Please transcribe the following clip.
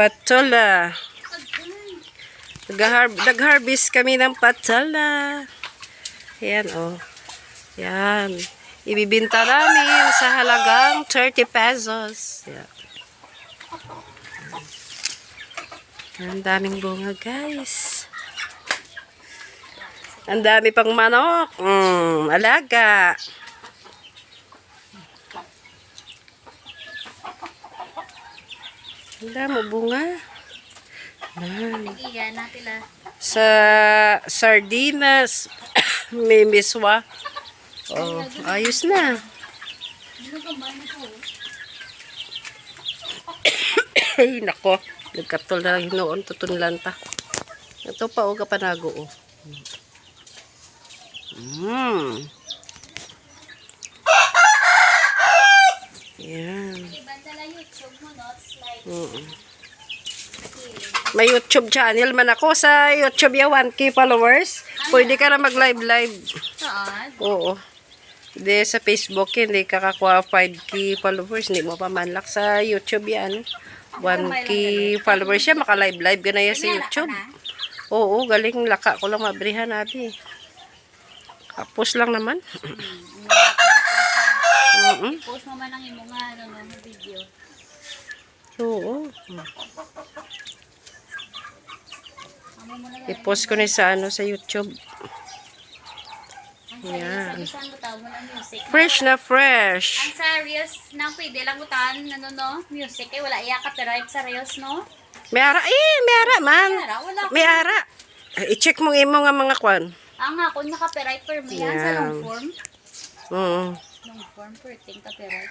Patola. Nag-harvest kami ng patola. Ayan, oh. Yan. Ibibinta namin sa halagang 30 pesos. Yan. Ang daming bunga, guys. Ang dami pang manok. Alaga. Ang dami bunga. Sa sardinas, may miswa. Oh, ayos na. Ay, nako. Nagkatol na lang hinoon, tutunlan ta. Ito pa, o kapanago, o. Yan. May YouTube channel man ako sa YouTube ya 1K followers. Pwede ka na mag-live. Oo. Hindi sa Facebook, hindi ka kakuha 5K followers. Hindi mo pa manlak sa YouTube yan. 1K followers siya, maka-live ka na yan sa YouTube. Oo, galing laka ko lang mabrihan nabi. Kapos lang naman. Post mo man ang imo nga video. Oo. I-post ko na sa sa YouTube. Yan. Fresh na fresh. Ang sa Reels na pwede lang utan music wala iya copyright sa Reels no? May ara man. May ara. I-check mo imo nga mga kwan. Nga kung naka-copyright for me yan sa long form. Oo. Long form for ting copyright.